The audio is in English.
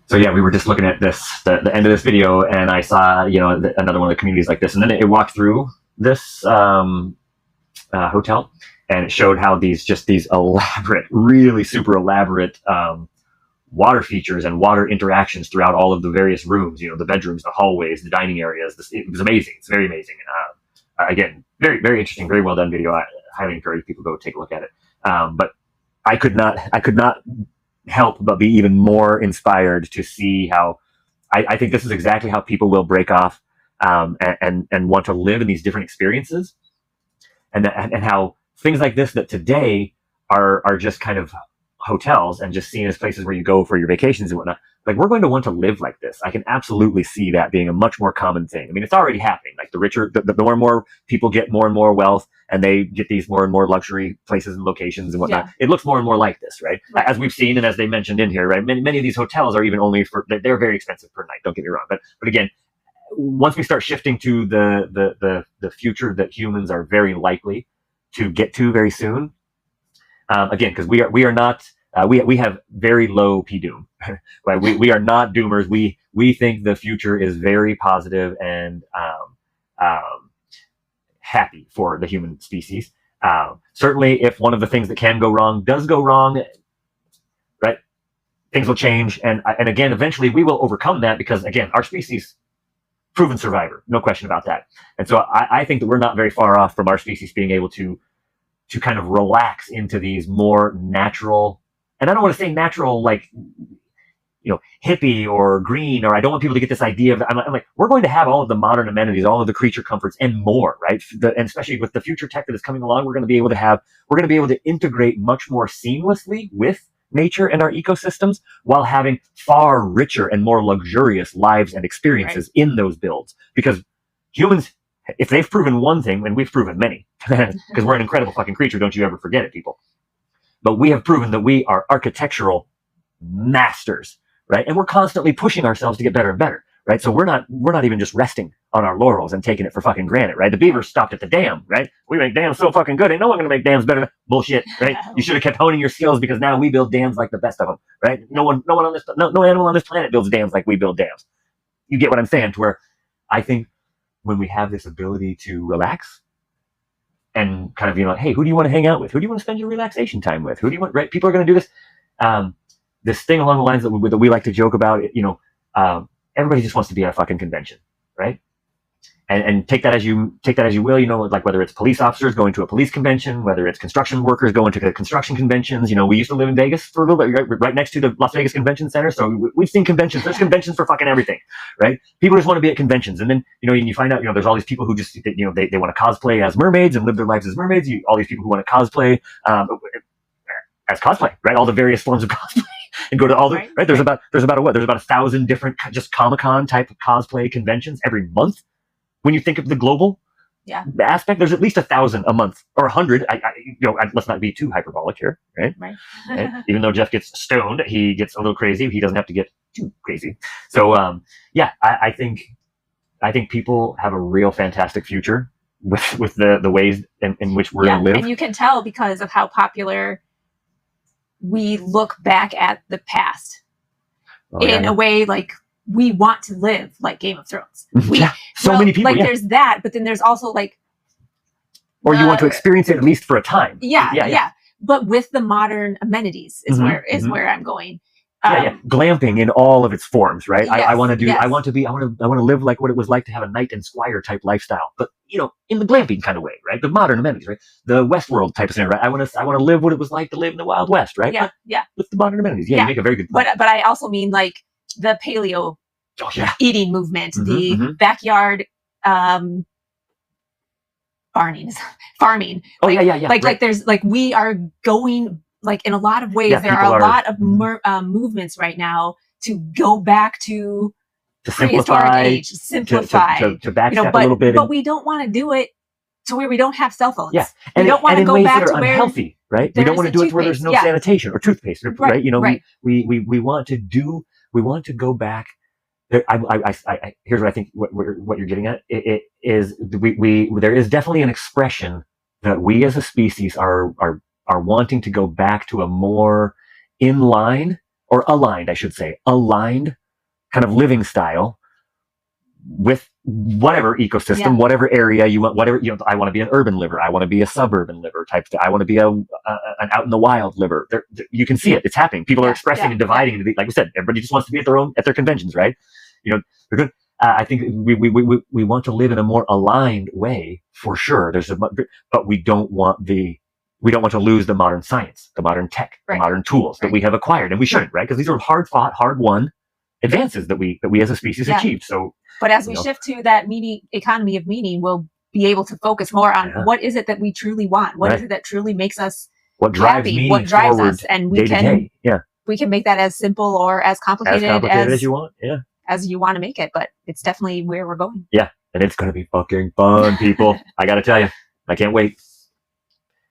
So yeah, we were just looking at this, the end of this video, and I saw, another one of the communities like this, and then it walked through this hotel, and it showed how these elaborate, really super elaborate water features and water interactions throughout all of the various rooms. The bedrooms, the hallways, the dining areas. It was amazing. It's very amazing. Again, very very interesting, very well done video. I highly encourage people to go take a look at it. But I could not help but be even more inspired to see how I think this is exactly how people will break off and want to live in these different experiences, and how things like this that today are just kind of hotels and just seen as places where you go for your vacations and whatnot. Like, we're going to want to live like this. I can absolutely see that being a much more common thing. I mean, it's already happening. Like, the more and more people get more and more wealth, and they get these more and more luxury places and locations and whatnot, it looks more and more like this, right? As we've seen, and as they mentioned in here, right? Many of these hotels are even only they're very expensive per night. Don't get me wrong, but again, once we start shifting to the future that humans are very likely to get to very soon, again, because we are not. We have very low P-doom, right? We are not doomers. We think the future is very positive and happy for the human species. Certainly, if one of the things that can go wrong does go wrong, right, things will change, and again, eventually we will overcome that, because again, our species, proven survivor, no question about that. And so I think that we're not very far off from our species being able to kind of relax into these more natural. And I don't want to say natural like, hippie or green, or I don't want people to get this idea of, I'm like, we're going to have all of the modern amenities, all of the creature comforts and more, right? And especially with the future tech that is coming along, we're going to be able to integrate much more seamlessly with nature and our ecosystems, while having far richer and more luxurious lives and experiences in those builds. Because humans, if they've proven one thing, and we've proven many, because we're an incredible fucking creature, don't you ever forget it, people. But we have proven that we are architectural masters, right? And we're constantly pushing ourselves to get better and better, right? So we're not even just resting on our laurels and taking it for fucking granted, right? The beavers stopped at the dam, right? We make dams so fucking good, ain't no one gonna make dams better. Bullshit, right? You should have kept honing your skills, because now we build dams like the best of them, right? No animal on this planet builds dams like we build dams. You get what I'm saying? To where I think when we have this ability to relax, and kind of, hey, who do you want to hang out with? Who do you want to spend your relaxation time with? Who do you want, right? People are going to do this. This thing along the lines that we like to joke about, everybody just wants to be at a fucking convention, right? And take that as you will, like whether it's police officers going to a police convention, whether it's construction workers going to construction conventions. We used to live in Vegas for a little bit, right next to the Las Vegas Convention Center. So we've seen conventions. There's conventions for fucking everything, right? People just want to be at conventions. And then, and you find out, there's all these people who just, they want to cosplay as mermaids and live their lives as mermaids. All these people who want to cosplay as cosplay, right? All the various forms of cosplay. And go to all the right. There's about 1,000 different just Comic-Con type of cosplay conventions every month. When you think of the global aspect, there's at least 1,000 a month, or 100. Let's not be too hyperbolic here, right? Right. Even though Jeff gets stoned, he gets a little crazy. He doesn't have to get too crazy. So, I think people have a real fantastic future with the ways in which we're going to live. And you can tell because of how popular we look back at the past in a way, like we want to live like Game of Thrones. Many people. There's that, but then there's also or you want to experience it at least for a time. Yeah. But with the modern amenities is where I'm going. Glamping in all of its forms, right? Yes, I want to live like what it was like to have a knight and squire type lifestyle, but in the glamping kind of way, right? The modern amenities, right? The Westworld type of scenario, right? I want to live what it was like to live in the Wild West, right? With the modern amenities. You make a very good point. But I also mean like the paleo eating movement, the backyard farming. There's we are going. In a lot of ways, there are a lot of movements right now to go back to simplify, age, to backstep a little bit. But we don't want to do it to where we don't have cell phones. Yeah, we don't want to go back to where unhealthy, right? We don't want to do it where there's no sanitation or toothpaste, right? We want to go back. Here's what I think. What you're getting at it is there is definitely an expression that we as a species are wanting to go back to a more in line or aligned, I should say, aligned kind of living style with whatever ecosystem, whatever area you want, whatever, I want to be an urban liver. I want to be a suburban liver type thing. I want to be an out in the wild liver. You can see it. It's happening. People are expressing and dividing. Into like we said, everybody just wants to be at their conventions, right? They're good. I think we want to live in a more aligned way for sure. But we don't want to lose the modern science, the modern tech, the modern tools that we have acquired, and we shouldn't, right? Because these are hard fought, hard won advances that we as a species achieved. So, but as we shift to that economy of meaning, we'll be able to focus more on what is it that we truly want, what is it that truly makes us what drives happy, what drives us, and we can make that as simple or as complicated as you want, as you want to make it. But it's definitely where we're going. Yeah, and it's gonna be fucking fun, people. I gotta tell you, I can't wait.